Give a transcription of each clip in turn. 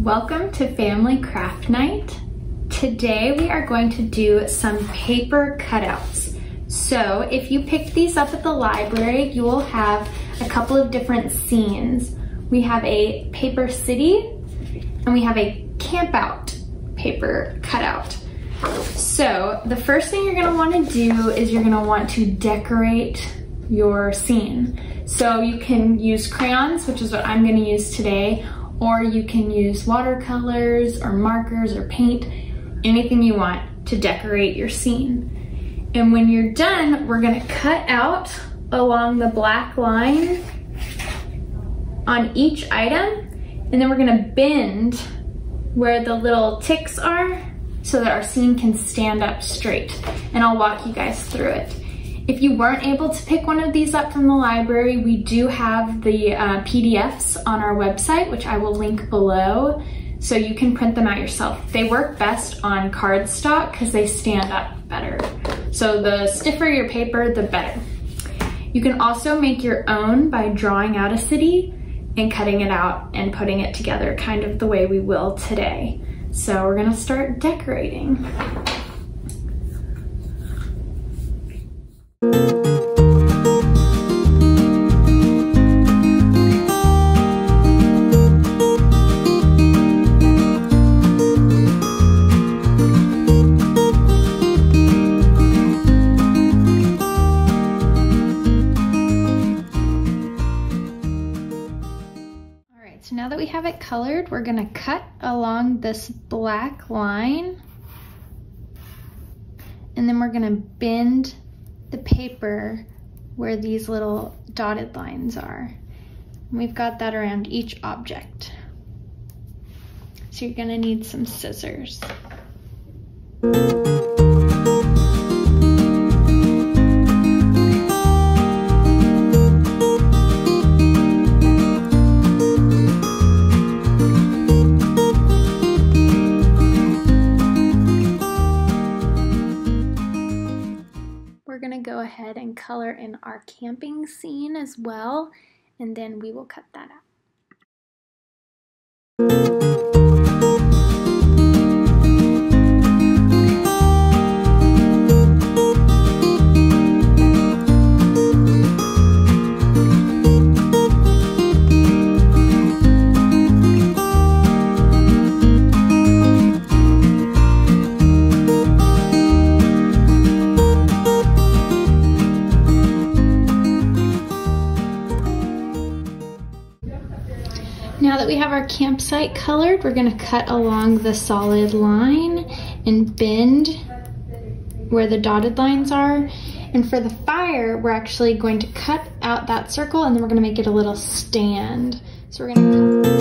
Welcome to Family Craft Night. Today we are going to do some paper cutouts. So if you picked these up at the library, you will have a couple of different scenes. We have a paper city and we have a camp out paper cutout. So the first thing you're gonna wanna do is you're gonna want to decorate your scene. So you can use crayons, which is what I'm gonna use today, or you can use watercolors or markers or paint, anything you want to decorate your scene. And when you're done, we're gonna cut out along the black line on each item, and then we're gonna bend where the little ticks are so that our scene can stand up straight. And I'll walk you guys through it. If you weren't able to pick one of these up from the library, we do have the PDFs on our website, which I will link below, so you can print them out yourself. They work best on cardstock because they stand up better. So the stiffer your paper, the better. You can also make your own by drawing out a city and cutting it out and putting it together kind of the way we will today. So we're gonna start decorating. So now that we have it colored, we're gonna cut along this black line, and then we're gonna bend the paper where these little dotted lines are. And we've got that around each object. So you're gonna need some scissors. We're gonna go ahead and color in our camping scene as well, and then we will cut that out. Now that we have our campsite colored, we're gonna cut along the solid line and bend where the dotted lines are. And for the fire, we're actually going to cut out that circle and then we're gonna make it a little stand. So we're gonna cut.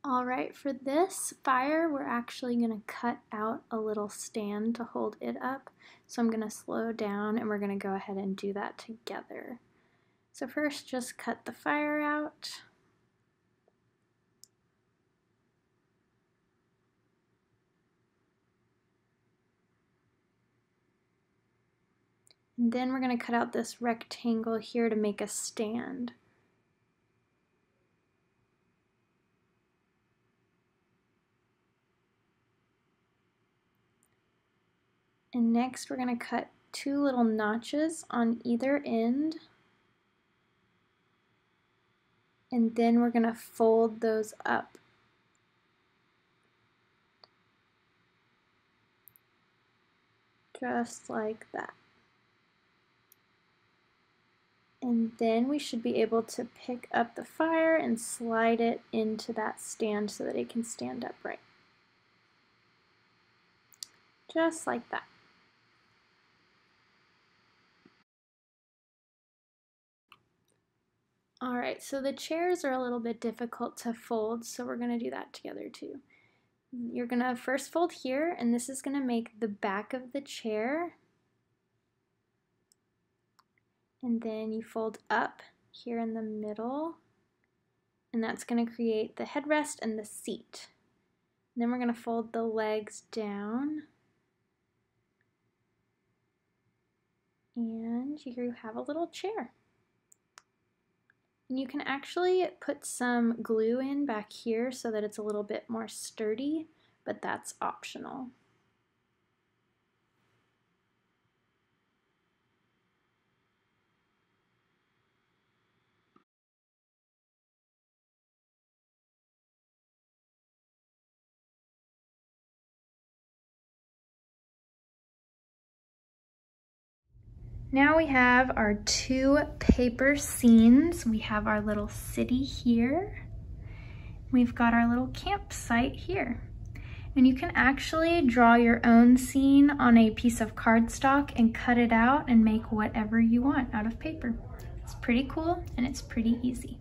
Alright, for this fire, we're actually going to cut out a little stand to hold it up. So I'm going to slow down and we're going to go ahead and do that together. So first, just cut the fire out. And then we're going to cut out this rectangle here to make a stand. And next we're going to cut two little notches on either end. And then we're going to fold those up. Just like that. And then we should be able to pick up the fire and slide it into that stand so that it can stand upright. Just like that. Alright, so the chairs are a little bit difficult to fold, so we're going to do that together too. You're going to first fold here, and this is going to make the back of the chair. And then you fold up here in the middle, and that's going to create the headrest and the seat. And then we're going to fold the legs down And you have a little chair. And you can actually put some glue in back here so that it's a little bit more sturdy, but that's optional. Now we have our two paper scenes. We have our little city here. We've got our little campsite here. And you can actually draw your own scene on a piece of cardstock and cut it out and make whatever you want out of paper. It's pretty cool and it's pretty easy.